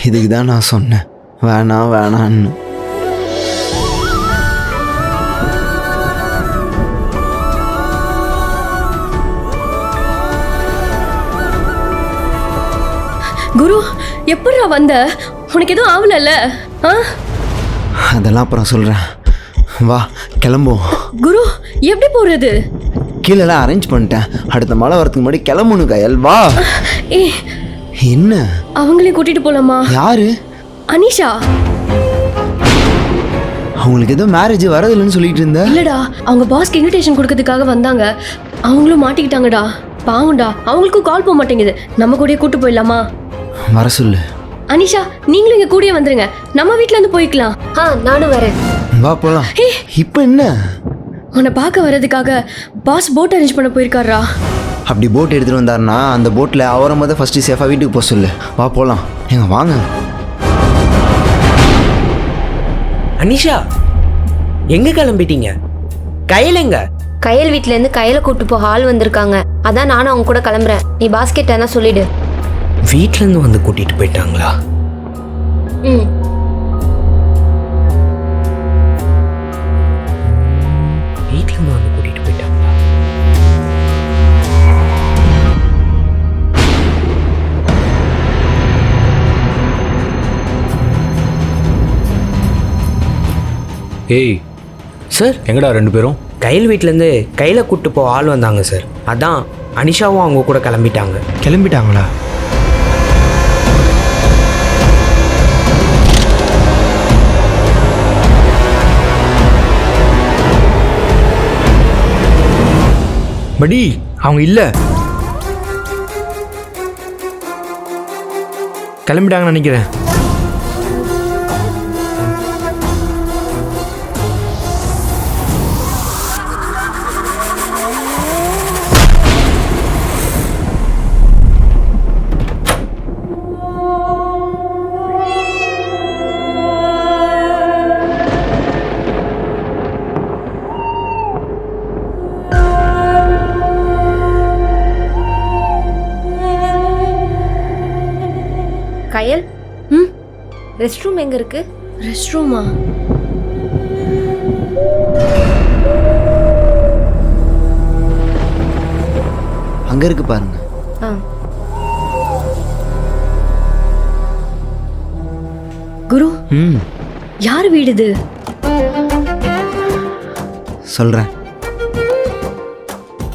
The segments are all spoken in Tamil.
இதுக்கு தான் நான் சொன்னேன் வேணாம் வேணான்னு. குரு எப்படிடா வந்த? உனக்கு எதுவும் ஆகலல்ல? அதெல்லாம் அப்புறம் சொல்கிறேன், வா கிளம்புவோம். குரு எப்படி போகிறது? கீழெல்லாம் அரேஞ்ச் பண்ணிட்டேன், அடுத்த மழை வரதுக்கு முன்னாடி கிளம்பணும் கயல், வா. ஏ என்ன அவங்களையும் கூட்டிட்டு போலாமா? யாரு? அனிஷா. அவங்களுக்கு ஏதோ மேரேஜ் வரதில்லைன்னு சொல்லிட்டு இருந்த. இல்லடா, அவங்க பாஸ்க்கு இன்விடேஷன் கொடுக்கறதுக்காக வந்தாங்க, அவங்களும் மாட்டிக்கிட்டாங்கடா. பாவம்டா, அவங்களுக்கும் கால் போக மாட்டேங்குது. நம்ம கூடயே கூட்டு போயிடலாமா? வர சொல்லு. அனிஷா நீங்களும் இங்க கூடயே வந்துருங்க, நம்ம வீட்ல இருந்து போய்க்கலாம். நானும் வரேன். வா போலாம். இப்போ என்ன? உன்னை பார்க்க வர்றதுக்காக பாஸ் போட் அரேஞ்ச் பண்ண போயிருக்காரா? அப்படி போட் எடுத்துகிட்டு வந்தாருன்னா அந்த போட்டில் அவரை முதல் ஃபஸ்ட்டு சேஃபாக வீட்டுக்கு போக சொல்லு. வா போகலாம். எங்க வாங்க. அனிஷா எங்க கிளம்பிட்டீங்க? கயல் எங்க? கயல் வீட்ல இருந்து கையில கூட்டு போக ஆள் வந்திருக்காங்க, அதான் நானும் அவங்க கூட கிளம்புறேன். நீ பாஸ்கெட் என்ன சொல்லிடு. வீட்ல இருந்து வந்து கூட்டிட்டு போயிட்டாங்களா? வீட்ல இருந்து வந்து கூட்டிட்டு போயிட்டாங்களா? ஏய் சார், எங்கடா ரெண்டு பேரும்? கயல் வீட்டிலேருந்து கையில் கூப்பிட்டு போக ஆள் வந்தாங்க சார், அதான் அனிஷாவும் அவங்க கூட கிளம்பிட்டாங்க. கிளம்பிட்டாங்களா? படி அவங்க இல்லை, கிளம்பிட்டாங்கன்னு நினைக்கிறேன். கயல், ரெஸ்ட் ரூம் எங்க இருக்கு? ரெஸ்ட் ரூமா? அங்க இருக்கு பாருங்க. குரு யார் வீடு இது? சொல்றேன்,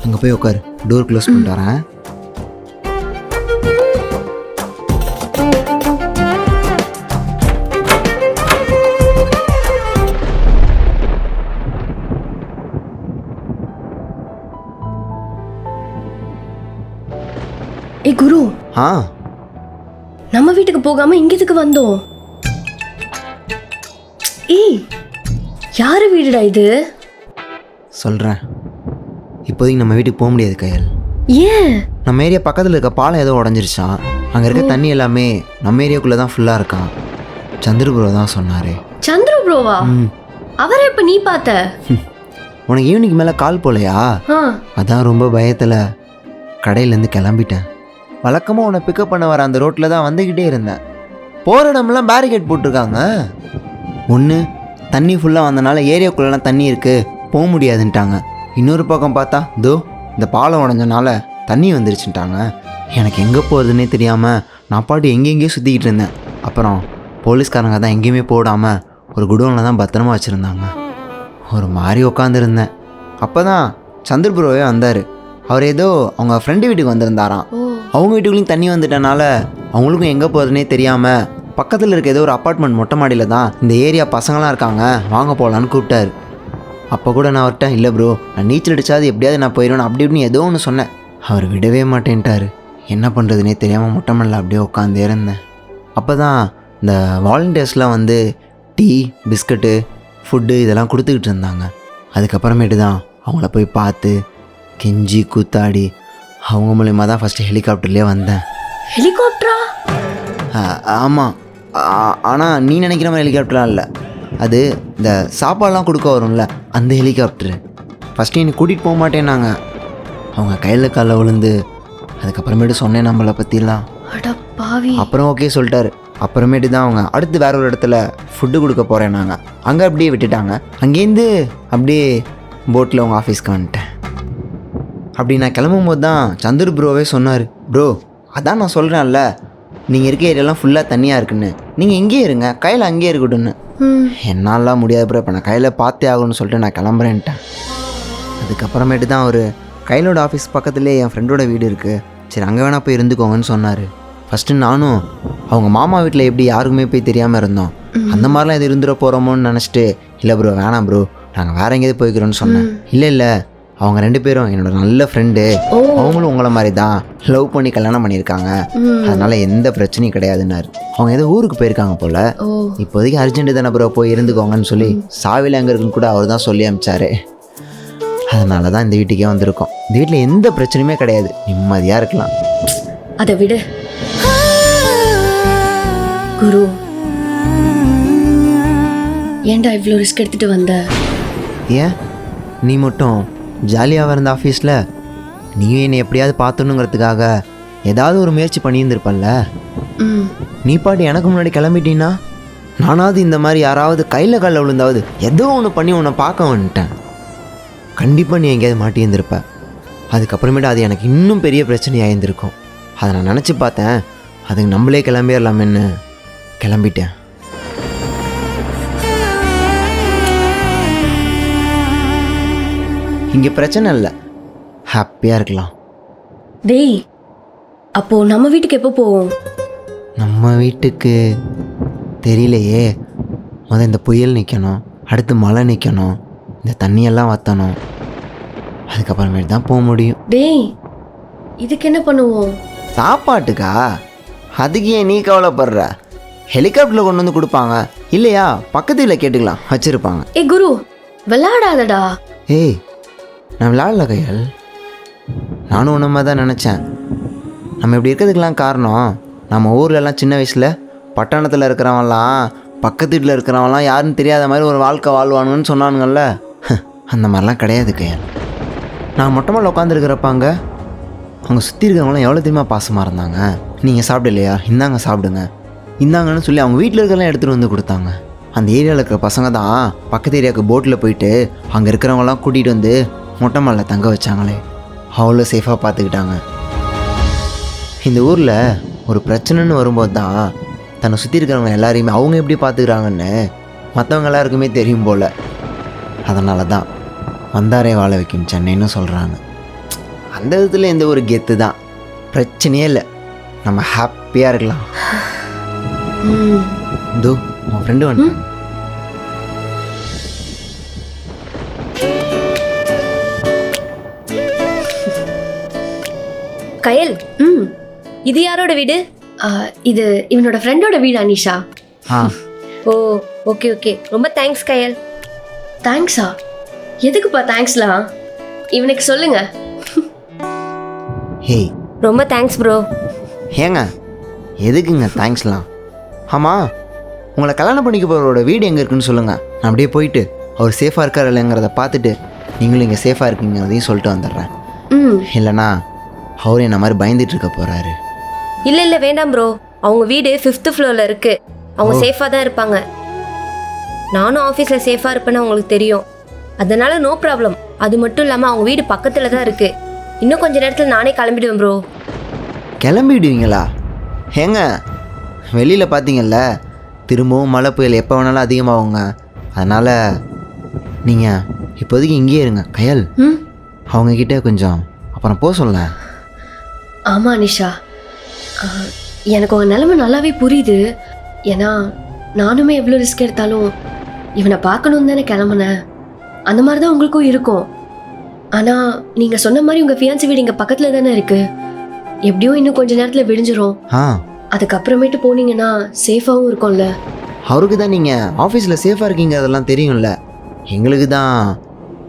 அங்க போய் உட்காரு. டோர் க்ளோஸ் பண்ணிட்டு வரேன். ஏய் குரு, நம்ம வீட்டுக்கு போகாம இங்க எதுக்கு வந்தோம்? ஏய் யாரு வீடுடா இது? சொல்றேன், இப்போதைக்கு நம்ம வீட்டுக்கு போக முடியாது கயல். ஏன்? நம்ம ஏரியா பக்கத்தில் இருக்க பாலம் ஏதோ உடஞ்சிருச்சான். அங்கே இருக்க தண்ணி எல்லாமே நம்ம ஏரியாக்குள்ளே தான் ஃபுல்லாக இருக்கான். சந்திர ப்ரோ தான் சொன்னார். சந்திர ப்ரோவா? அவரை இப்போ நீ பார்த்த? உனக்கு ஈவினிங் மேலே கால் போலையா? அதான் ரொம்ப பயத்தில் கடையிலேருந்து கிளம்பிட்டேன். வழக்கமாக உன்னை பிக்கப் பண்ண வர அந்த ரோட்டில் தான் வந்துக்கிட்டே இருந்தேன். போகிற இடமெல்லாம் பேரிகேட் போட்டிருக்காங்க. ஒன்று தண்ணி ஃபுல்லாக வந்தனால ஏரியாக்குள்ளெலாம் தண்ணி இருக்குது, போக முடியாதுன்ட்டாங்க. இன்னொரு பக்கம் பார்த்தா தோ இந்த பாலம் உடஞ்சனால தண்ணி வந்துருச்சுட்டாங்க. எனக்கு எங்கே போகிறதுனே தெரியாமல் நான் பாட்டு எங்கெங்கேயோ சுற்றிக்கிட்டு இருந்தேன். அப்புறம் போலீஸ்காரங்க தான் எங்கேயுமே போடாமல் ஒரு குடோனில் தான் பத்திரமா வச்சுருந்தாங்க. ஒரு மாதிரி உட்காந்துருந்தேன். அப்போ தான் சந்திர ப்ரோவே வந்தார். அவர் ஏதோ அவங்க ஃப்ரெண்டு வீட்டுக்கு வந்திருந்தாராம். அவங்க வீட்டுக்குள்ளேயும் தண்ணி வந்துட்டனால அவங்களுக்கும் எங்கே போகிறதுனே தெரியாமல் பக்கத்தில் இருக்க ஏதோ ஒரு அப்பார்ட்மெண்ட் மொட்டை மாடியில் தான் இந்த ஏரியா பசங்களாம் இருக்காங்க, வாங்க போகலான்னு கூப்பிட்டாரு. அப்போ கூட நான் அவர்கிட்ட இல்லை ப்ரோ, நான் நீச்சல் அடித்தாது எப்படியாவது நான் போயிடுவேன் அப்படி இப்படின்னு ஏதோ ஒன்று சொன்னேன். அவர் விடவே மாட்டேன்ட்டார். என்ன பண்ணுறதுனே தெரியாமல் மொட்டை மாடியில் அப்படியே உட்காந்து இருந்தேன். அப்போ தான் இந்த வாலண்டியர்ஸ்லாம் வந்து டீ, பிஸ்கட்டு, ஃபுட்டு இதெல்லாம் கொடுத்துக்கிட்டு இருந்தாங்க. அதுக்கப்புறமேட்டு தான் அவங்கள போய் பார்த்து கெஞ்சி கூத்தாடி அவங்க மூலயமா தான் ஃபஸ்ட்டு ஹெலிகாப்டர்லேயே வந்தேன். ஹெலிகாப்டரா? ஆமாம், ஆனால் நீ நினைக்கிற மாதிரி ஹெலிகாப்டர்லாம் இல்லை. அது இந்த சாப்பாடெலாம் கொடுக்க வரும்ல அந்த ஹெலிகாப்டரு. ஃபஸ்ட்டு என்னை கூட்டிகிட்டு போக மாட்டேன்னாங்க. அவங்க கையில் காலில் விழுந்து அதுக்கப்புறமேட்டு சொன்னேன் நம்மளை பற்றிலாம். அட பாவி. அப்புறம் ஓகே சொல்லிட்டாரு. அப்புறமேட்டு தான் அவங்க அடுத்து வேற ஒரு இடத்துல ஃபுட்டு கொடுக்க போகிறேன் நாங்கள் அங்கே அப்படியே விட்டுட்டாங்க. அங்கேருந்து அப்படியே போட்டில் உங்கள் ஆஃபீஸ்க்கு வந்துட்டேன். அப்படி நான் கிளம்பும் போது தான் சந்துரு ப்ரோவே சொன்னார், ப்ரோ அதான் நான் சொல்கிறேன்ல நீங்கள் இருக்க ஏரியாலாம் ஃபுல்லாக தண்ணியாக இருக்குன்னு, நீங்கள் இங்கேயே இருங்க, கையில் அங்கேயே இருக்கட்டும்னு. என்னாலாம் முடியாது ப்ரோ, இப்போ நான் கையில் பார்த்தே ஆகணும்னு சொல்லிட்டு நான் கிளம்புறேன்ட்டேன். அதுக்கப்புறமேட்டு தான் ஒரு கையிலோட ஆஃபீஸ் பக்கத்துலேயே என் ஃப்ரெண்டோட வீடு இருக்குது, சரி அங்கே வேணால் போய் இருந்துக்கோங்கன்னு சொன்னார். ஃபஸ்ட்டு நானும் அவங்க மாமா வீட்டில் எப்படி யாருக்குமே போய் தெரியாமல் இருந்தோம், அந்த மாதிரிலாம் எது இருந்துட போகிறோமோன்னு நினச்சிட்டு, இல்லை ப்ரோ வேணாம் ப்ரோ நாங்கள் வேறு எங்கேயாவது போய்க்கிறோன்னு சொன்னேன். இல்லை அவங்க 2 பேரும் என்னோட நல்ல ஃப்ரெண்டு, அவங்களும் உங்களை மாதிரி தான் லவ் பண்ணி கல்யாணம் பண்ணியிருக்காங்க, அதனால் எந்த பிரச்சனையும் கிடையாதுன்னாரு. அவங்க ஏதோ ஊருக்கு போயிருக்காங்க போல், இப்போதைக்கு அர்ஜென்ட்டு தானே ப்ரோ போய் இருந்துக்கோங்கன்னு சொல்லி சாவியில் எங்கே இருக்குன்னு கூட அவர் தான் சொல்லி அனுப்பிச்சாரு. அதனால தான் இந்த வீட்டுக்கே வந்திருக்கோம். இந்த வீட்டில் எந்த பிரச்சனையுமே கிடையாது, நிம்மதியாக இருக்கலாம். அதை விட குரு, ஏன்டா இவ்வளோ ரிஸ்க் எடுத்துகிட்டு வந்த? ஏன் நீ மட்டும் ஜாலியாக இருந்த ஆஃபீஸில் நீயும் என்னை எப்படியாவது பார்த்துணுங்கிறதுக்காக ஏதாவது ஒரு முயற்சி பண்ணியிருந்திருப்பல்ல. நீ பாட்டு எனக்கு முன்னாடி கிளம்பிட்டீன்னா நானாவது இந்த மாதிரி யாராவது கையில் காலில் விழுந்தாவது ஏதோ ஒன்று பண்ணி உன்னை பார்க்க வந்துட்டேன். கண்டிப்பாக நீ எங்கேயாவது மாட்டியிருந்திருப்ப. அதுக்கப்புறமேட்டு அது எனக்கு இன்னும் பெரிய பிரச்சனையாக இருந்திருக்கும். அதை நான் நினச்சி பார்த்தேன், அதுக்கு நம்மளே கிளம்பிடலாமேன்னு கிளம்பிட்டேன். இங்கே பிரச்சனை இல்லை, ஹாப்பியாக இருக்கலாம். டேய், அப்போ நம்ம வீட்டுக்கு எப்போ போவோம்? நம்ம வீட்டுக்கு தெரியலையே. இந்த புயல் நிற்கணும், அடுத்து மழை நிற்கணும், இந்த தண்ணியெல்லாம் வற்றணும், அதுக்கப்புறமேட்டு தான் போக முடியும். டேய், இதுக்கு என்ன பண்ணுவோம்? சாப்பாட்டுக்கா? அதுக்கு ஏன் நீ கவலைப்படுற? ஹெலிகாப்டரில் கொண்டு வந்து கொடுப்பாங்க, இல்லையா பக்கத்து வீட்டில் கேட்டுக்கலாம், வச்சுருப்பாங்க. ஏய் குரு, விளையாடாதடா. ஏய் நான் விளையாடல கையல், நானும் ஒன்றுமா தான் நினச்சேன். நம்ம இப்படி இருக்கிறதுக்கெலாம் காரணம், நம்ம ஊர்லலாம் சின்ன வயசில் பட்டணத்தில் இருக்கிறவன்லாம் பக்கத்து வீட்டில் இருக்கிறவன்லாம் யாருன்னு தெரியாத மாதிரி ஒரு வாழ்க்கை வாழ்வானுன்னு சொன்னானுங்கள்ல, அந்த மாதிரிலாம் கிடையாது கையல். நான் மொட்டை மாடில் உட்காந்துருக்கிறப்பாங்க அவங்க சுற்றி இருக்கிறவங்களாம் எவ்வளோ தெரியுமா பாசமாக இருந்தாங்க. நீங்கள் சாப்பிடலையா, இந்தாங்க சாப்பிடுங்க, இந்தாங்கன்னு சொல்லி அவங்க வீட்டில் இருக்கிறலாம் எடுத்துகிட்டு வந்து கொடுத்தாங்க. அந்த ஏரியாவில் இருக்கிற பசங்க தான் பக்கத்து ஏரியாவுக்கு போட்டில் போயிட்டு அங்கே இருக்கிறவங்களாம் கூட்டிகிட்டு வந்து மொட்டை மாடில் தங்க வச்சாங்களே, அவ்வளோ சேஃபாக பார்த்துக்கிட்டாங்க. இந்த ஊரில் ஒரு பிரச்சனைன்னு வரும்போது தான் தன்னை சுற்றி இருக்கிறவங்க எல்லாரையுமே அவங்க எப்படி பார்த்துக்கிறாங்கன்னு மற்றவங்க எல்லாருக்குமே தெரியும் போல். அதனால தான் வந்தாரே வாழ வைக்கும் சென்னைன்னு சொல்கிறாங்க. அந்த விதத்தில் எந்த ஒரு கெத்து தான், பிரச்சனையே இல்லை, நம்ம ஹாப்பியாக இருக்கலாம். தோ உன் ஃப்ரெண்டு வந்து கயல், இது யாரோட வீடு? இது இவனோட ஃப்ரெண்டோட வீடு அனிஷா. ஓ ஓகே ஓகே, ரொம்ப தேங்க்ஸ் கயல். தேங்க்ஸா? எதுக்குப்பா தேங்க்ஸ்லாம்? இவனுக்கு சொல்லுங்க. ஹேய் ரொம்ப தேங்க்ஸ் ப்ரோ. ஏங்க எதுக்குங்க தேங்க்ஸ்லாம்? ஆமாம், உங்களை கல்யாணம் பண்ணிக்க போகிறவரோட வீடு எங்கே இருக்குன்னு சொல்லுங்கள், நான் அப்படியே போயிட்டு அவர் சேஃபாக இருக்கார் இல்லைங்கிறத பார்த்துட்டு நீங்களும் இங்கே சேஃபாக இருக்கீங்கிறதையும் சொல்லிட்டு வந்துடுறேன். இல்லைனா அவர் என்ன மாதிரி பயந்துட்டு இருக்க போகிறாரு. இல்லை வேண்டாம் ப்ரோ, அவங்க வீடு 5th ஃப்ளோரில் இருக்குது, அவங்க சேஃபாக தான் இருப்பாங்க. நானும் ஆஃபீஸில் சேஃபாக இருப்பேன்னு அவங்களுக்கு தெரியும், அதனால நோ ப்ராப்ளம். அது மட்டும் இல்லாமல் அவங்க வீடு பக்கத்தில் தான் இருக்குது. இன்னும் கொஞ்ச நேரத்தில் நானே கிளம்பிடுவேன் ப்ரோ. கிளம்பிடுவீங்களா? ஏங்க வெளியில் பார்த்தீங்கல்ல, திரும்பவும் மழை புயல் எப்போ வேணாலும் அதிகமாகுங்க. அதனால் நீங்கள் இப்போதைக்கு இங்கேயே இருங்க. கயல், அவங்கக்கிட்ட கொஞ்சம் அப்புறம் போக சொல்ல. ஆமாம் அனிஷா, எனக்கு உங்கள் நிலைமை நல்லாவே புரியுது. ஏன்னா நானுமே எவ்வளோ ரிஸ்க் எடுத்தாலும் இவனை பார்க்கணுன்னு தானே கிளம்புனேன். அந்த மாதிரி தான் உங்களுக்கும் இருக்கும். ஆனால் நீங்கள் சொன்ன மாதிரி உங்கள் ஃபியான்சி வீடு இங்கே பக்கத்தில் தானே இருக்குது. எப்படியும் இன்னும் கொஞ்ச நேரத்தில் விடிஞ்சிரும். அதுக்கப்புறமேட்டு போனீங்கன்னா சேஃபாகவும் இருக்கும்ல. அவருக்கு தான் நீங்கள் ஆஃபீஸில் சேஃபாக இருக்கீங்க அதெல்லாம் தெரியும்ல. எங்களுக்கு தான்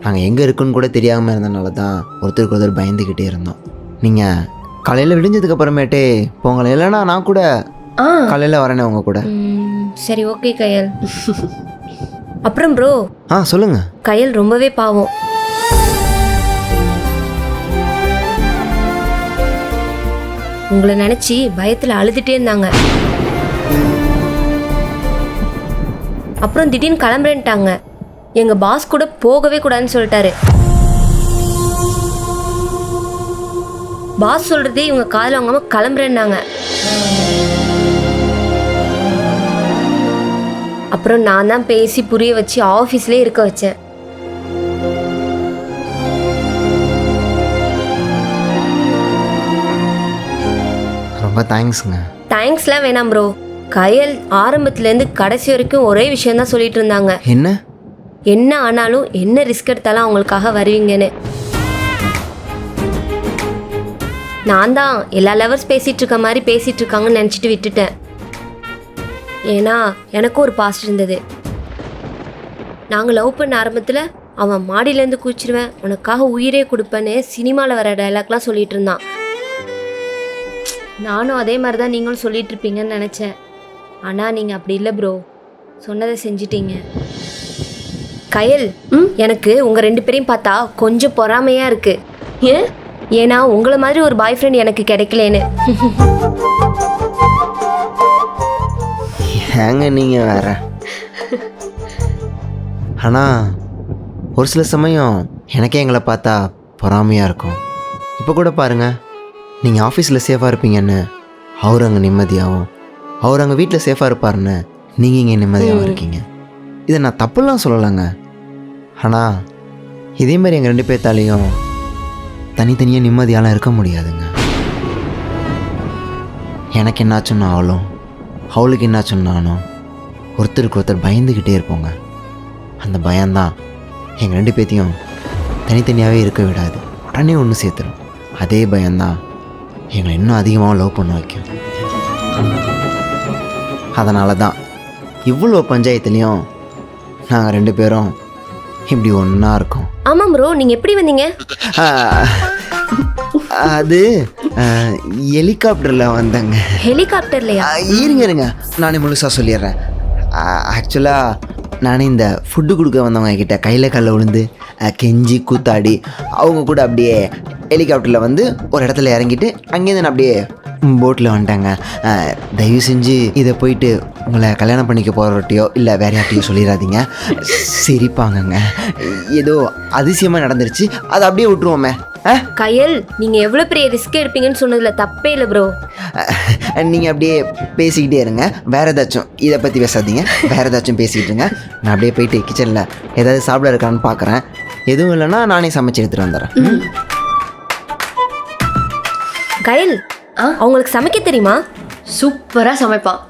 நாங்கள் எங்கே இருக்குன்னு கூட தெரியாமல் இருந்தனால தான் ஒருத்தருக்கு ஒருத்தர் பயந்துக்கிட்டே இருந்தோம். நீங்கள் காலையில் விடிஞ்சதுக்கு அப்புறமேட்டே போங்களேன், இல்லைன்னா நான் கூட காலையில் வரேனே உங்க கூட. சரி ஓகே கயல். அப்புறம் ப்ரோ, சொல்லுங்க. கயல் ரொம்பவே பாவம். உங்களை நினைச்சி பயத்துல அழுதுட்டே இருந்தாங்க. அப்புறம் திடீர்னு கிளம்புறேன்ட்டாங்க. எங்கள் பாஸ் கூட போகவே கூடாதுன்னு சொல்லிட்டாரு. பாஸ் சொல்கிறதே இவங்க காதில் வாங்காமல் கிளம்புறேன்னாங்க. அப்புறம் நான் தான் பேசி புரிய வச்சு ஆஃபீஸ்லேயே இருக்க வச்சேன். ரொம்ப தேங்க்ஸுங்க. தேங்க்ஸ்லாம் வேணாம் ப்ரோ. கயல் ஆரம்பத்துலேருந்து கடைசி வரைக்கும் ஒரே விஷயந்தான் சொல்லிட்டு இருந்தாங்க. என்ன ஆனாலும் என்ன ரிஸ்க் எடுத்தாலும் அவங்களுக்காக வருவீங்கன்னு. நான் தான் எல்லா லவர்ஸ் பேசிகிட்டு இருக்க மாதிரி பேசிகிட்டு இருக்காங்கன்னு நினச்சிட்டு விட்டுட்டேன். ஏன்னா எனக்கும் ஒரு பாஸ்ட் இருந்தது. நாங்கள் லவ் பண்ண ஆரம்பத்தில் அவன் மாடியிலேருந்து குதிச்சிருவேன், உனக்காக உயிரே கொடுப்பேன்னு சினிமாவில் வர டைலாக்லாம் சொல்லிட்டு இருந்தான். நானும் அதே மாதிரி தான் நீங்களும் சொல்லிட்டு இருப்பீங்கன்னு நினச்சேன். ஆனால் நீங்கள் அப்படி இல்லை ப்ரோ, சொன்னதை செஞ்சிட்டீங்க. கயல், எனக்கு உங்கள் 2 பேரையும் பார்த்தா கொஞ்சம் பொறாமையாக இருக்குது. ஏன்னா உங்களை மாதிரி ஒரு பாய் ஃப்ரெண்ட் எனக்கு கிடைக்கலேன்னு. ஏங்க நீங்கள் வேற. ஆனால் ஒரு சில சமயம் எனக்கே எங்களை பார்த்தா பொறாமையாக இருக்கும். இப்போ கூட பாருங்கள், நீங்கள் ஆஃபீஸில் சேஃபாக இருப்பீங்கன்னு அவர் அங்கே நிம்மதியாகவும், அவர் அங்கே வீட்டில் சேஃபாக இருப்பாருன்னு நீங்கள் இங்கே நிம்மதியாகவும் இருக்கீங்க. இதை நான் தப்புலாம் சொல்லலைங்க. ஆனால் இதேமாதிரி எங்கள் 2 பேர்த்தாலையும் தனித்தனியாக நிம்மதியாலாம் இருக்க முடியாதுங்க. எனக்கு என்னாச்சுன்னு அவளுக்கு என்னாச்சுன்னு நானும் ஒருத்தருக்கு ஒருத்தர் பயந்துக்கிட்டே இருப்போங்க. அந்த பயம்தான் எங்கள் 2 பேர்த்தையும் தனித்தனியாகவே இருக்க விடாது, உடனே ஒன்று சேர்த்துரும். அதே பயம்தான் எங்களை இன்னும் அதிகமாக லவ் பண்ண வைக்கும். அதனால தான் இவ்வளோ பஞ்சாயத்துலேயும் நாங்கள் 2 பேரும் இப்படி ஒன்றா இருக்கோம். ஆமாம் ப்ரோ, நீங்கள் எப்படி வந்தீங்க? அது ஹெலிகாப்டரில் வந்தேங்க. ஹெலிகாப்டர்லையா? இருங்க நானே முழுசாக சொல்லிடுறேன். ஆக்சுவலாக நானே இந்த ஃபுட்டு கொடுக்க வந்தவங்க கிட்ட கையில் விழுந்து கெஞ்சி கூத்தாடி அவங்க கூட அப்படியே ஹெலிகாப்டரில் வந்து ஒரு இடத்துல இறங்கிட்டு அங்கேருந்து நான் அப்படியே போட்டில் வந்துட்டாங்க. தயவு செஞ்சு இதை போயிட்டு உங்களை கல்யாணம் பண்ணிக்க போகிறவர்கிட்டையோ இல்லை வேற யார்ட்டையோ சொல்லிடாதீங்க, சிரிப்பாங்கங்க. ஏதோ அதிசயமாக நடந்துருச்சு, அதை அப்படியே விட்டுருவோமே. கயல், நீங்கள் எவ்வளோ பெரிய ரிஸ்க் எடுப்பீங்கன்னு சொன்னதில்ல தப்பே இல்லை ப்ரோ. நீங்கள் அப்படியே பேசிக்கிட்டே இருங்க, வேறு ஏதாச்சும் இதை பற்றி பேசாதீங்க, வேறு ஏதாச்சும் பேசிக்கிட்டு இருங்க. நான் அப்படியே போயிட்டு கிச்சனில் ஏதாவது சாப்பிட இருக்கான்னு பார்க்குறேன். எதுவும் இல்லைன்னா நானே சமைச்சு எடுத்துகிட்டு வந்துடுறேன். கயல், அவங்களுக்கு சமைக்க தெரியுமா? சூப்பராக சமைப்பான்.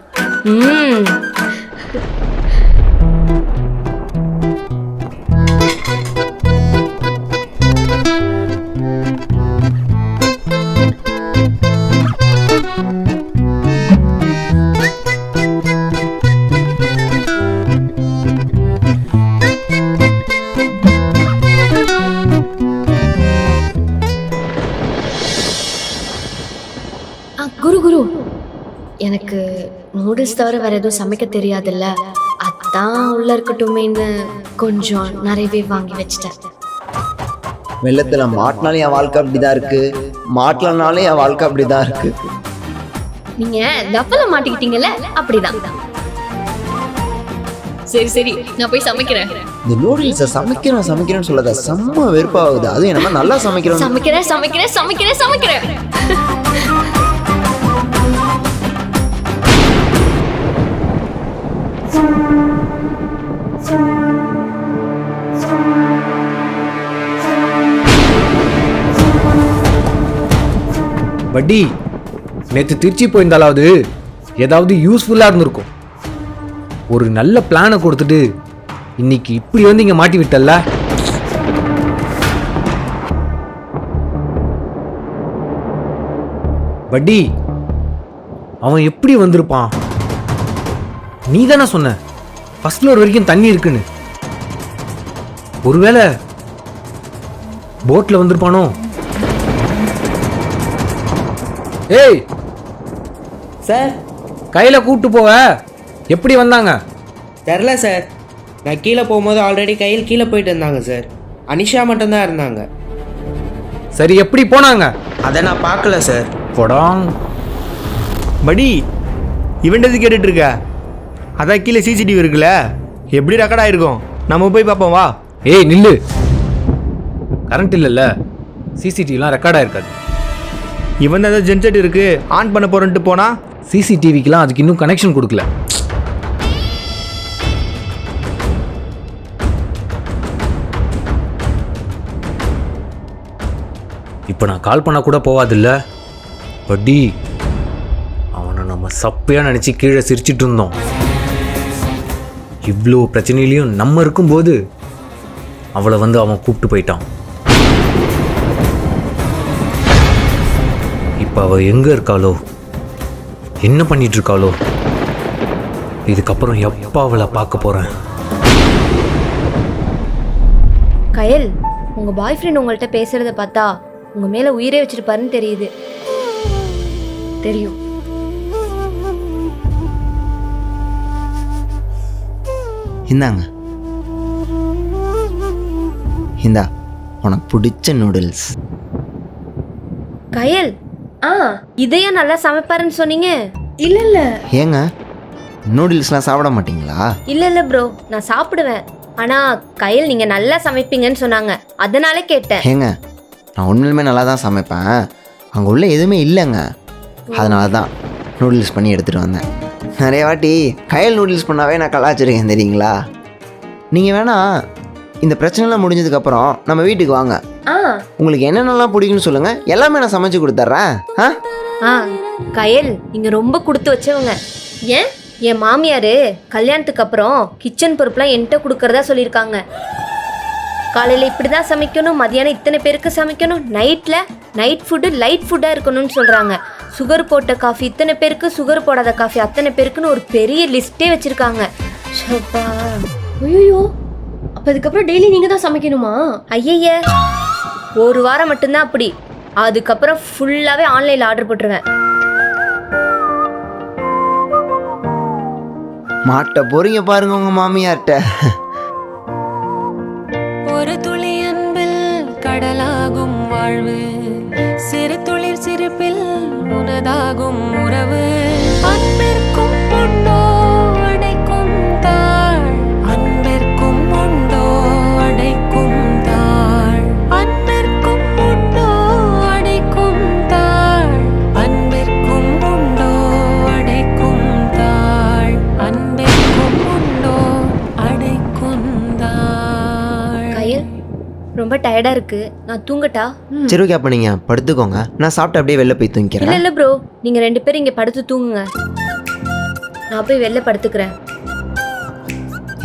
குரு, எனக்கு நூடுல்ஸ் தவிர வேற எதுவும் சமைக்க தெரியாதுல்ல, அதான் உள்ள இருக்கட்டுமேன்னு கொஞ்சம் நிறையவே வாங்கி வச்சிட்டேன். வெள்ளத்தில் மாட்டினாலும் என் வாழ்க்கை அப்படிதான் இருக்கு, மாட்டலனாலும் என் வாழ்க்கை அப்படிதான் இருக்கு. நீங்க டப்பல மாட்டிக்கிட்டீங்கல்ல, அப்படிதான். சரி நான் போய் சமைக்கிறேன். இந்த நூடுல்ஸை சமைக்கிறேன்னு சொல்லாத, செம்ம வெறுப்பாகுது. அதுவும் என்னமா நல்லா சமைக்கிறேன். பட்டி, நேற்று திருச்சி போயிருந்தாலாவது ஏதாவது யூஸ்ஃபுல்லாக இருந்திருக்கும். ஒரு நல்ல பிளானை கொடுத்துட்டு இன்னைக்கு இப்படி வந்து இங்கே மாட்டி விட்டல்ல. பட்டி, அவன் எப்படி வந்திருப்பான்? நீ தானே சொன்ன ஃபர்ஸ்ட் ஃப்ளோர் வரைக்கும் தண்ணி இருக்குன்னு. ஒருவேளை போட்ல வந்திருப்பானோ? ஏய் சார், கையில் கூப்பிட்டு போவ, எப்படி வந்தாங்க? தெரில சார். நான் கீழே போகும்போது ஆல்ரெடி கையில் கீழே போயிட்டு இருந்தாங்க சார். அனிஷா மட்டும்தான் இருந்தாங்க. சரி, எப்படி போனாங்க? அதை நான் பார்க்கல சார். போடாங். படி, இவன்டது கேட்டுட்டு இருக்க? அதான் கீழே சிசிடிவி இருக்குல்ல, எப்படி ரெக்கார்ட் ஆயிருக்கும்? நம்ம போய் பார்ப்போம் வா. ஏய் நில்லு, கரண்ட் இல்லைல்ல, சிசிடிவிலாம் ரெக்கார்ட் ஆயிருக்காது. இவன் தான் ஏதாவது ஜென்செட் இருக்கு ஆன் பண்ண போறேன்ட்டு போனா. சிசிடிவிக்கெலாம் அதுக்கு இன்னும் கனெக்ஷன் கொடுக்கல. இப்போ நான் கால் பண்ண கூட போவாதில்ல பட்டி. அவனை நம்ம சப்பையாக நினச்சி கீழே சிரிச்சிட்டு இருந்தோம். இவ்வளோ பிரச்சனையிலையும் நம்ம இருக்கும்போது அவளை வந்து அவன் கூப்பிட்டு போயிட்டான். இப்போ அவள் எங்கே இருக்காளோ, என்ன பண்ணிட்டு இருக்காளோ, இதுக்கப்புறம் எப்போ அவளை பார்க்க போகிறேன்? கயல், உங்க பாய் ஃப்ரெண்ட் உங்கள்கிட்ட பேசுறத பார்த்தா உங்க மேல உயிரே வச்சிருப்பாருன்னு தெரியுது. தெரியும். இந்தாங்க, இந்தா உனக்கு பிடிச்ச நூடுல்ஸ். கயல், இதையும் நல்லா சமைப்பாருன்னு சொன்னீங்க. இல்ல இல்ல. ஏங்க நூடுல்ஸ்லாம் சாப்பிட மாட்டீங்களா? இல்ல ப்ரோ, நான் சாப்பிடுவேன். ஆனா கயல் நீங்க நல்லா சமைப்பீங்கன்னு சொன்னாங்க, அதனால கேட்டேன். ஏங்க நான் உண்மையிலுமே நல்லா தான் சமைப்பேன். அங்கே உள்ள எதுவுமே இல்லைங்க, அதனால தான் நூடுல்ஸ் பண்ணி எடுத்துகிட்டு வந்தேன். நிறைய வாட்டி கயல் நூடுல்ஸ் பண்ணாவே நான் கலாச்சிருக்கேன் தெரியுங்களா? நீங்கள் வேணா இந்த பிரச்சனைலாம் முடிஞ்சதுக்கப்புறம் நம்ம வீட்டுக்கு வாங்க. உங்களுக்கு என்னென்னலாம் பிடிக்குன்னு சொல்லுங்கள், எல்லாமே நான் சமைச்சு கொடுத்துட்றேன். கயல் நீங்க ரொம்ப கொடுத்து வச்சவங்க. ஏன் என் மாமியார் கல்யாணத்துக்கு அப்புறம் கிச்சன் பொறுப்புலாம் என்கிட்ட கொடுக்கறதா சொல்லியிருக்காங்க. காலையில் இப்படி தான் சமைக்கணும், மதியானம் இத்தனை பேருக்கு சமைக்கணும், நைட் ஃபுட்டு லைட் ஃபுட்டாக இருக்கணும்னு சொல்கிறாங்க. சுகர் போட்ட காஃபி இத்தனை பேருக்கு, சுகர் போடாத காஃபி அத்தனை பேருக்குன்னு ஒரு பெரிய லிஸ்ட்டே வச்சுருக்காங்க. ஐயோ, அப்போ அதுக்கப்புறம் டெய்லி நீங்கள் தான் சமைக்கணுமா? ஐயய்ய, ஒரு வாரம் மட்டும்தான் அப்படி, அதுக்கப்புறம் ஃபுல்லாகவே ஆன்லைனில் ஆர்டர் போட்டுருவேன். மாட்ட போறீங்க பாருங்க உங்கள் மாமியார்கிட்ட. ஒரு துளி அன்பில் கடலாகும் வாழ்வு, சிறு துளிர் சிரிப்பில் உனதாகும் உறவு. அன்பிற்கும் உண்டோ அடைக்கும் தாழ், அன்பிற்கும் உண்டோ அடைக்கும் தாழ், அன்பிற்கும் உண்டோ அடைக்கும் தாழ், அன்பிற்கும் உண்டோ அடைக்கும் தாழ், அன்பிற்கும் உண்டோ அடைக்கும் தாழ். கயல், ரொம்ப டயர்டா இருக்கு, நான் தூங்கட்டா? சரி ஓகே, அப்போ நீங்கள் படுத்துக்கோங்க, நான் சாப்பிட்டு அப்படியே வெளில போய் தூங்கிக்கிறேன். இல்ல ப்ரோ, நீங்க 2 பேரும் இங்க படுத்து தூங்குங்க, நான் போய் வெளில படுத்துக்கிறேன்.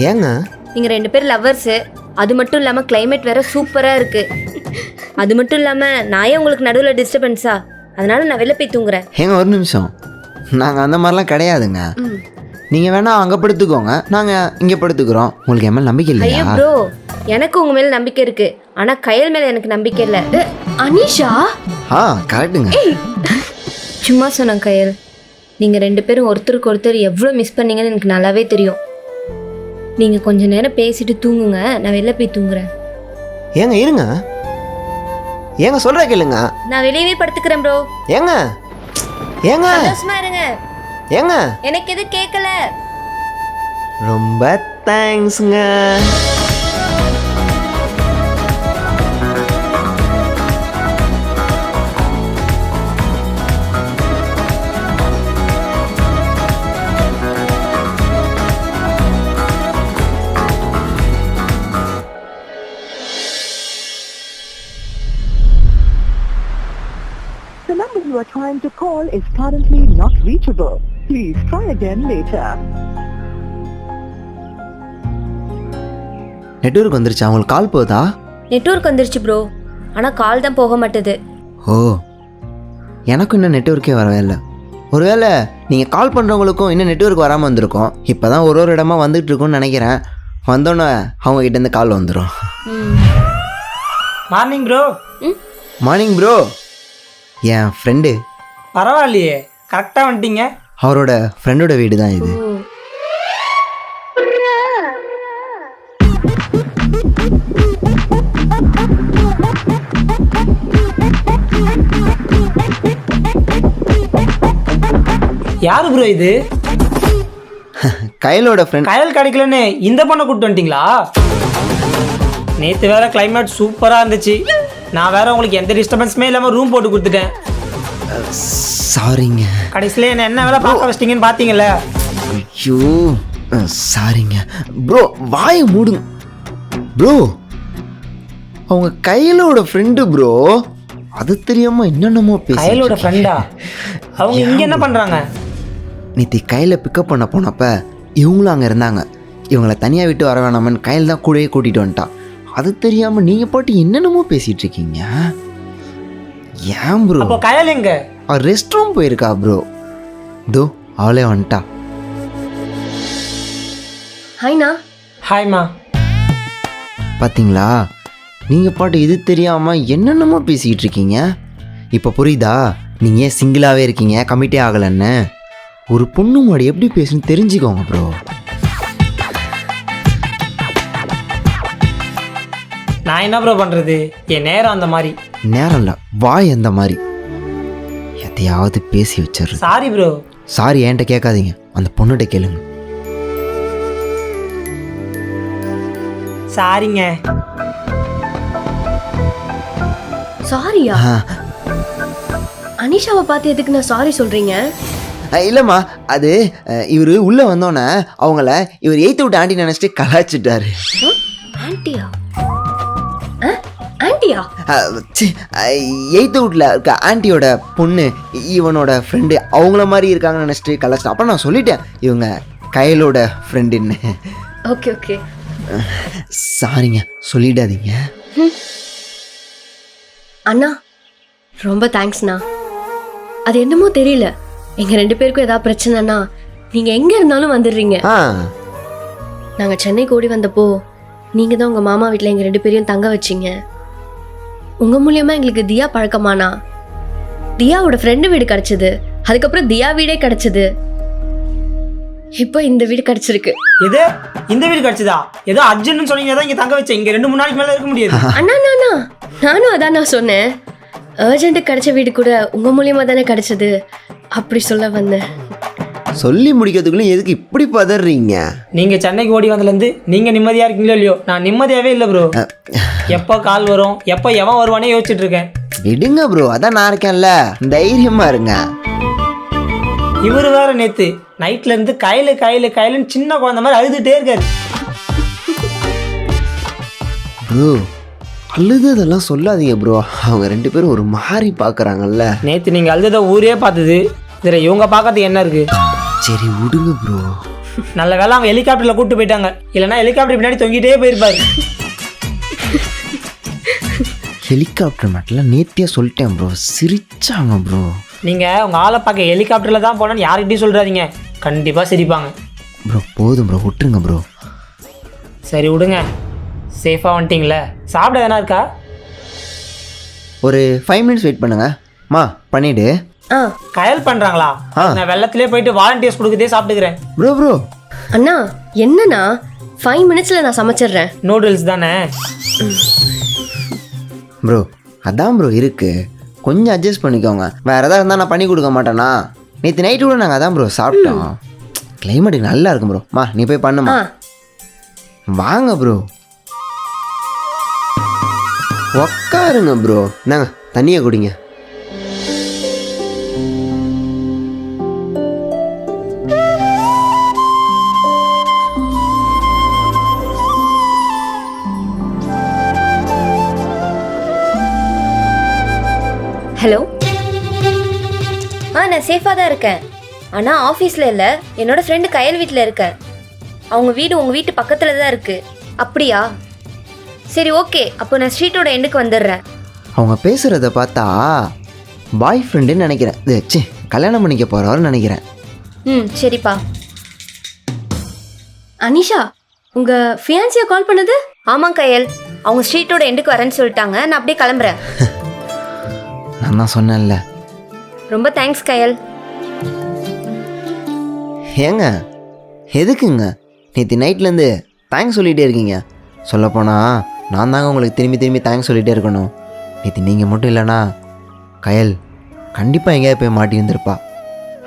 ஏங்க நீங்க 2 பேரும் லவ்வர்ஸ், அது மட்டும் இல்லாம கிளைமேட் வேற சூப்பரா இருக்கு. அது மட்டும் இல்லாம நான் ஏன் உங்களுக்கு நடுவில் டிஸ்டர்பன்ஸா, அதனால நான் வெளில போய் தூங்குறேன். ஏங்க ஒரு நிமிஷம், நாங்கள் அந்த மாதிரிலாம் கிடையாதுங்க. நீங்கள் வேணா அங்கே படுத்துக்கோங்க, நாங்கள் இங்கே படுத்துக்கிறோம். உங்களுக்கு என் மேலே நம்பிக்கை ஐயோ இல்லையா? ப்ரோ, எனக்கு உங்க மேல நம்பிக்கை இருக்கு, ஆனா கயல் மேல எனக்கு நம்பிக்கை இல்லை. அனிஷா, கரெக்டுங்க. சும்மா சொன்னேன் கயல். நீங்க 2 பேரும் ஒருத்தருக்கு ஒருத்தர் எவ்வளோ மிஸ் பண்ணீங்கன்னு எனக்கு நல்லாவே தெரியும். நீங்க கொஞ்ச நேரம் பேசிட்டு தூங்குங்க, நான் வெளில போய் தூங்குறேன். ஏங்க இருங்க, ஏங்க சொல்ற கேளுங்க. நான் வெளியவே படுத்துக்கிறேன் ப்ரோ. ஏங்க ஏங்க சந்தோஷமா இருங்க. ஏங்க எனக்கு எது கேட்கல. ரொம்ப தேங்க்ஸ்ங்க. The number you are trying to call is currently not reachable. Please try again later. Network வந்துருச்சா? உங்களுக்கு கால் போகுதா? நெட்வொர்க் வந்துருச்சு ப்ரோ, ஆனால் கால் தான் போக மாட்டுது. ஓ, எனக்கும் இன்னும் நெட்வொர்க்கே வரவே இல்லை. ஒருவேளை நீங்கள் கால் பண்ணுறவங்களுக்கும் இன்னும் நெட்வொர்க் வராமல் வந்திருக்கும். இப்போ தான் ஒரு இடமா வந்துட்டு இருக்கும்னு நினைக்கிறேன். வந்தோன்னே அவங்க கிட்டேருந்து கால் வந்துடும். Morning bro. Morning bro. என் ஃப்ரெண்டு. பரவாயில்லையே, கரெக்டாக வந்துட்டீங்க. அவரோட ஃப்ரெண்டோட வீடு தான் இது. யாரு ப்ரோ இது? கையலோட ஃப்ரெண்ட். கயல் கிடைக்கலன்னு இந்த பொண்ணை கூப்பிட்டு வந்துட்டீங்களா? நேற்று வேற கிளைமேட் சூப்பராக இருந்துச்சு. நான் வேற உங்களுக்கு எந்த டிஸ்டர்பன்ஸுமே இல்லாமல் ரூம் போட்டு கொடுத்துட்டேன். சாரிங்க. கடைசியில் என்ன வேலை பார்க்க வச்சிட்டீங்கன்னு பார்த்தீங்கல்ல. ஐயோ சாரிங்க ப்ரோ. வாயை மூடுங்க ப்ரோ. அவங்க கையலோட ஃப்ரெண்டு ப்ரோ. அது தெரியாம என்னென்னமோ கயலோட பேசி. ஃப்ரெண்டா? அவங்க இங்கே என்ன பண்ணுறாங்க? நேற்று கையில் பிக்கப் பண்ண போனப்ப இவங்களும் அங்கே இருந்தாங்க. இவங்கள தனியாக விட்டு வர வேணாமன்னு கையில் தான் கூடயே கூட்டிகிட்டு வந்துட்டான். அது தெரியாமல் நீங்கள் பாட்டு என்னென்னமோ பேசிகிட்டு இருக்கீங்க. ஏன் ப்ரோ? அப்போ கயல் எங்க? அவள் ரெஸ்ட் ரூம் போயிருக்கா ப்ரோ. தோ அவளே வந்துட்டா. ஹாய்ண்ணா. ஹாய்மா. பார்த்தீங்களா, நீங்கள் பாட்டு இது தெரியாமல் என்னென்னமோ பேசிக்கிட்டு இருக்கீங்க. இப்போ புரியுதா நீங்கள் ஏன் சிங்கிளாகவே இருக்கீங்க, கமிட்டே ஆகலைன்னு? ஒரு பொண்ணு மாடி எப்படி பேசுன்னு தெரிஞ்சுக்கோங்க ப்ரோ. நான் என்ன ப்ரோ பண்ணுறது? என் நேரம் அந்த மாதிரி. நேரம் இல்லை, வாய் அந்த மாதிரி எதையாவது பேசி வச்சிடுறது. Sorry bro. சாரி என்கிட்ட கேட்காதீங்க, அந்த பொண்ணுகிட்ட கேளுங்க. சாரிங்க. சாரியா? ஆ அனிஷாவை பார்த்து எதுக்கு நான் சாரி சொல்றீங்க? இல்லைம்மா, அது இவர் உள்ளே வந்தோன்னே அவங்கள இவர் 8th விட்டு ஆண்டி நினச்சிட்டு கலாச்சிட்டாரு. ஆன்ட்டியா? ஆன்ட்டியா? 8th வீட்டில் இருக்க ஆண்டியோட பொண்ணு இவனோட ஃப்ரெண்டு அவங்கள மாதிரி இருக்காங்கன்னு நினச்சிட்டு கலாச்சிட்டேன். அப்புறம் நான் சொல்லிட்டேன் இவங்க கையலோட ஃப்ரெண்டுன்னு. Okay okay. சாரிங்க, சொல்லிடாதீங்க. அண்ணா ரொம்ப தேங்க்ஸ்ண்ணா. அது என்னமோ தெரியல, எங்க 2 பேருக்கும் ஏதாவது பிரச்சனைனா நீங்க எங்க இருந்தாலும் வந்துடுறீங்க. ஆ நாங்க சென்னைக்கு ஓடி வந்தப்போ நீங்க தான் உங்க மாமா வீட்டில் எங்க 2 பேரையும் தங்க வச்சிங்க. உங்க மூலியமா எங்களுக்கு தியா பழக்கமானா. தியாவோட ஃப்ரெண்டு வீடு கிடைச்சது. அதுக்கப்புறம் தியா வீடே கிடைச்சது. இப்போ இந்த வீடு கிடைச்சிருக்கு. எது? இந்த வீடு கிடைச்சதா? ஏதோ அர்ஜென்ட்னு சொன்னீங்க தான் இங்கே தங்க வச்சேன். இங்கே 2-3 நாளைக்கு மேலே இருக்க முடியாது. அண்ணா நானும் அதான் நான் சொன்னேன். அர்ஜென்ட்டு கிடைச்ச வீடு கூட உங்க மூலியமா தானே கிடைச்சது, அப்படி சொல்ல வந்தேன். சொல்லி முடிக்கிறதுக்குள்ள எதுக்கு இப்படி பதறீங்க? நீங்கள் சென்னைக்கு ஓடி வந்ததுலேருந்து நீங்கள் நிம்மதியாக இருக்கீங்களோ இல்லையோ, நான் நிம்மதியாகவே இல்லை ப்ரோ. எப்போ கால் வரும், எப்போ எவன் வருவானே யோசிச்சுட்டு இருக்கேன். விடுங்க ப்ரோ, அதான் நான் இருக்கேன்ல, தைரியமா இருங்க. இவர் வேற நேற்று நைட்ல இருந்து கையிலுன்னு சின்ன குழந்தை மாதிரி அழுதுகிட்டே இருக்காரு. ப்ரோ அழுததெல்லாம் சொல்லாதீங்க ப்ரோ. அவங்க 2 பேரும் ஒரு மாதிரி பார்க்குறாங்கல்ல. நேற்று நீங்கள் அழுததை ஊரே பார்த்தது. இதில் இவங்க பார்க்கறதுக்கு என்ன இருக்கு? சரி விடுங்க ப்ரோ. நல்ல வேலை அவங்க ஹெலிகாப்டரில் கூப்பிட்டு போயிட்டாங்க. இல்லைன்னா ஹெலிகாப்டர் பின்னாடி தொங்கிட்டே போயிருப்பாரு. ஹெலிகாப்டர் மேட்டெலாம் நேத்தியாக சொல்லிட்டேன் ப்ரோ. சிரிச்சாங்க ப்ரோ. நீங்கள் உங்கள் ஆளை பார்க்க ஹெலிகாப்டரில் தான் போனேன்னு யார்கிட்டையும் சொல்கிறாதீங்க. கண்டிப்பாக சிரிப்பாங்க. ப்ரோ போதும் ப்ரோ, விட்டுருங்க ப்ரோ. சரி விடுங்க. சேஃபாக வந்துட்டிங்களே. சாப்பிட எதனா இருக்கா? ஒரு 5 minutes வெயிட் பண்ணுங்க. மா பண்ணிவிடு. கயல் பண்ணுறாங்களா? நான் வெள்ளத்திலே போயிட்டு வாலண்டியர்ஸ் கொடுக்குதே சாப்பிட்டுக்கிறேன். ப்ரோ அண்ணா என்னண்ணா 5 minutesல நான் சமைச்சிடுறேன். நூடுல்ஸ் தானே ப்ரோ? அதான் ப்ரோ இருக்கு, கொஞ்சம் அட்ஜஸ்ட் பண்ணிக்கோங்க. வேறு எதாவது இருந்தால் நான் பண்ணி கொடுக்க மாட்டேனா? நேற்று நைட்டு கூட நாங்கள் அதான் ப்ரோ சாப்பிட்டோம். கிளைமேட்டுக்கு நல்லா இருக்கும் ப்ரோ. மா நீ போய் பண்ணுமா. வாங்க ப்ரோ, உக்காருங்க ப்ரோ. நாங்க தண்ணியை குடிங்க. ஹலோ. நான் சேஃபாக தான் இருக்கேன். ஆனால் ஆஃபீஸில் இல்லை, என்னோட ஃப்ரெண்டு கயல் வீட்டில் இருக்கேன். அவங்க வீடு உங்கள் வீட்டு பக்கத்தில் தான் இருக்குது. அப்படியா? சரி ஓகே, அப்போ நான் ஸ்ட்ரீட்டோட எண்டுக்கு வந்துடுறேன். அவங்க பேசுகிறத பார்த்தா பாய் ஃப்ரெண்டுன்னு நினைக்கிறேன். ச்சே, கல்யாணம் பண்ணிக்க போகிறவர்னு நினைக்கிறேன். சரிப்பா. அனிஷா, உங்க ஃபியான்சியா கால் பண்ணது? ஆமாம் கயல், அவங்க ஸ்ட்ரீட்டோட எண்டுக்கு வரேன்னு சொல்லிட்டாங்க. நான் அப்படியே கிளம்புறேன். நான் தான் சொன்னேன்ல. ரொம்ப தேங்க்ஸ் கயல். ஏங்க எதுக்குங்க நேற்று நைட்லேருந்து தேங்க்ஸ் சொல்லிகிட்டே இருக்கீங்க? சொல்லப்போனால் நான் தாங்க உங்களுக்கு திரும்பி தேங்க்ஸ் சொல்லிகிட்டே இருக்கணும். நேற்று நீங்கள் மட்டும் இல்லைனா கயல் கண்டிப்பாக எங்கேயாவது போய் மாட்டி வந்திருப்பா.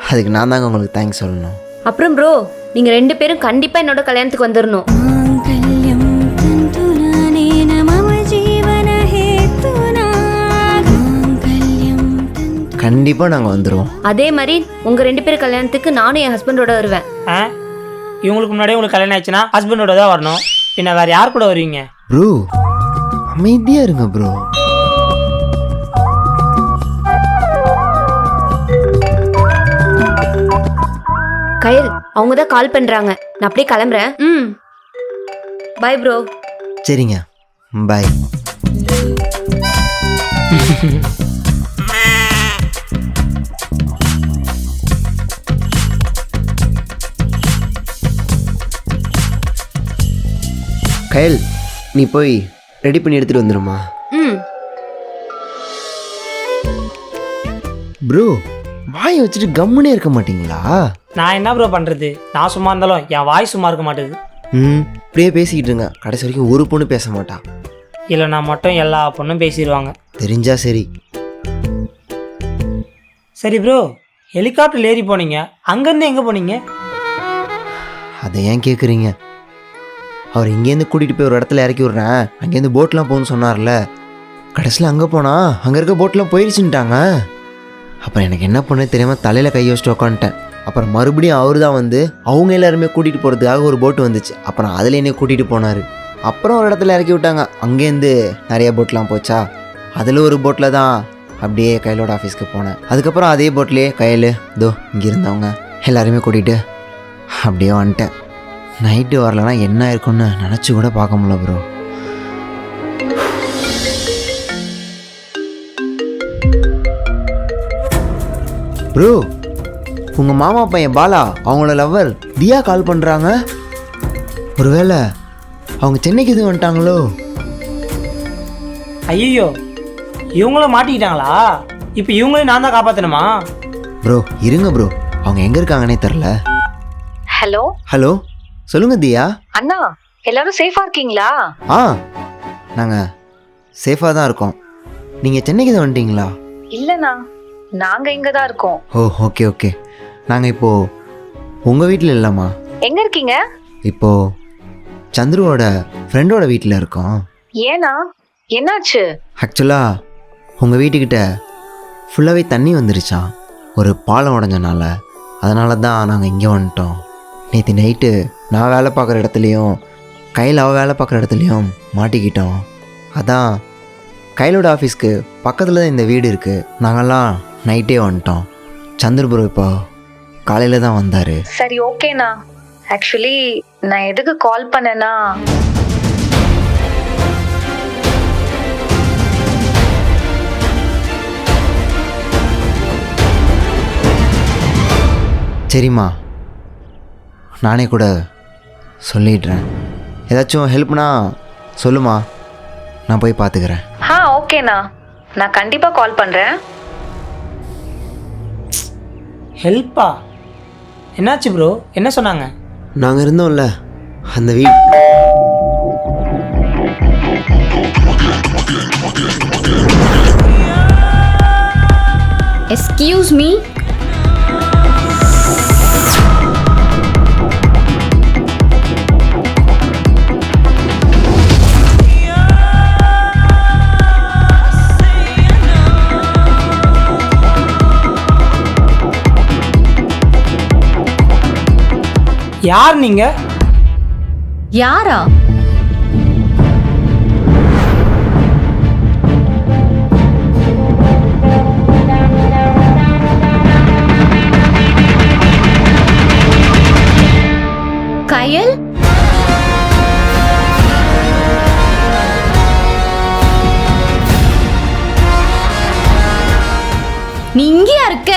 அதுக்கு நான் தாங்க உங்களுக்கு தேங்க்ஸ் சொல்லணும். அப்புறம் ப்ரோ, நீங்க 2 பேரும் கண்டிப்பா என்னோட கல்யாணத்துக்கு வந்துடணும். கண்டிப்பாக நாங்கள் வந்துடுவோம். அதே மாதிரி உங்க 2 பேர் கல்யாணத்துக்கு நானும் என் ஹஸ்பண்டோட வருவேன். ஆ இவங்களுக்கு முன்னாடியே உங்களுக்கு கல்யாணம் ஆயிடுச்சுன்னா ஹஸ்பண்டோட தான் வரணும். பின்ன வேறு யார் கூட வருவீங்க? ப்ரோ அமைதியாக இருங்க ப்ரோ. கயல் அவங்க தான் கால் பண்றாங்க. நான் அப்படியே கிளம்புறேன். Bye bro. சரிங்க, பாய். கயல், நீ போய் ரெடி பண்ணி எடுத்துட்டு வந்துடுமா? ப்ரோ வாயை வச்சுட்டு கம்முனே இருக்க மாட்டீங்களா? நான் என்ன ப்ரோ பண்ணுறது? நான் சும்மா இருந்தாலும் என் வாய் சும்மா இருக்க மாட்டேது. இப்படியே பேசிக்கிட்டு இருங்க, கடைசி வரைக்கும் ஒரு பொண்ணு பேச மாட்டா. இல்லை நான் மட்டும் எல்லா பொண்ணும் பேசிடுவாங்க. தெரிஞ்சா சரி. சரி ப்ரோ, ஹெலிகாப்டரில் ஏறி போனீங்க, அங்கேருந்து எங்கே போனீங்க? அதை ஏன் கேட்குறீங்க? அவர் இங்கேருந்து கூட்டிகிட்டு போய் ஒரு இடத்துல இறக்கி விட்றேன், அங்கேருந்து போட்லாம் போகணும்னு சொன்னார்ல. கடைசியில் அங்கே போனால் அங்கே இருக்க போட்லாம் போயிடுச்சுட்டாங்க. அப்புறம் எனக்கு என்ன பண்ண தெரியாமல் தலையில் கை வச்சுட்டு உட்காந்துட்டேன். அப்புறம் மறுபடியும் அவர் தான் வந்து அவங்க எல்லாருமே கூட்டிகிட்டு போகிறதுக்காக ஒரு போட்டு வந்துச்சு. அப்புறம் அதில் என்னை கூட்டிகிட்டு போனார். அப்புறம் ஒரு இடத்துல இறக்கி விட்டாங்க, அங்கேருந்து நிறைய போட்லாம் போச்சா. அதில் ஒரு போட்டில் தான் அப்படியே கையிலோட ஆஃபீஸ்க்கு போனேன். அதுக்கப்புறம் அதே போட்லேயே கையில் இதோ இங்கே இருந்தவங்க எல்லாருமே கூட்டிகிட்டு அப்படியே வந்துட்டேன். நைட்டு வரலன்னா என்ன இருக்குன்னு நினச்சி கூட பார்க்க முடியல ப்ரோ. ப்ரோ உங்கள் மாமா பையன் பாலா அவங்களோட லவ்வர் தியா கால் பண்ணுறாங்க. ஒருவேளை அவங்க சென்னைக்கு எதுவும் வந்துட்டாங்களோ? ஐயோ, இவங்களும் மாட்டிக்கிட்டாங்களா? இப்போ இவங்களையும் நான் தான் காப்பாற்றணுமா? ப்ரோ இருங்க ப்ரோ, அவங்க எங்கே இருக்காங்கன்னே தெரில. ஹலோ ஹலோ சொல்லுங்க தியா. அண்ணா, எல்லாரும் சேஃபா இருக்கீங்களா? நாங்கள் சேஃபாக தான் இருக்கோம். நீங்கள் சென்னைக்கு தான் வந்துட்டீங்களா? இல்லண்ணா, நாங்க இங்க தான் இருக்கோம். ஓ ஓகே ஓகே. நாங்கள் இப்போது உங்கள் வீட்டில் இல்லைம்மா. எங்க இருக்கீங்க? இப்போது சந்துருவோட ஃப்ரெண்டோட வீட்டில் இருக்கோம். ஏனா என்னாச்சு? ஆக்சுவலாக உங்கள் வீட்டுக்கிட்ட ஃபுல்லாகவே தண்ணி வந்துருச்சான், ஒரு பாலம் உடஞ்சனால. அதனால தான் நாங்கள் இங்கே வந்துட்டோம். நேற்று நைட்டு நான் வேலை பார்க்குற இடத்துலையும் கையில் அவள் வேலை பார்க்குற இடத்துலையும் மாட்டிக்கிட்டோம். அதான் கையிலோட ஆஃபீஸ்க்கு பக்கத்தில் தான் இந்த வீடு இருக்குது. நாங்கள்லாம் நைட்டே வந்துட்டோம். சந்திரபுரம் இப்போ காலையில் தான் வந்தார். சரி ஓகேண்ணா. ஆக்சுவலி நான் எதுக்கு கால் பண்ணேன்னா, சரிம்மா, நானே கூட சொல்லிடுறேன். ஏதாச்சும் ஹெல்ப்னா சொல்லுமா, நான் போய் பார்த்துக்கிறேன். ஓகேண்ணா, நான் கண்டிப்பாக கால் பண்ணுறேன். ஹெல்ப்பா? என்னாச்சு ப்ரோ, என்ன சொன்னாங்க? நாங்கள் இருந்தோம்ல அந்த வீடு. Excuse me. யார் நீங்க? யாரா? கயல்? நீ இங்கேயா இருக்க?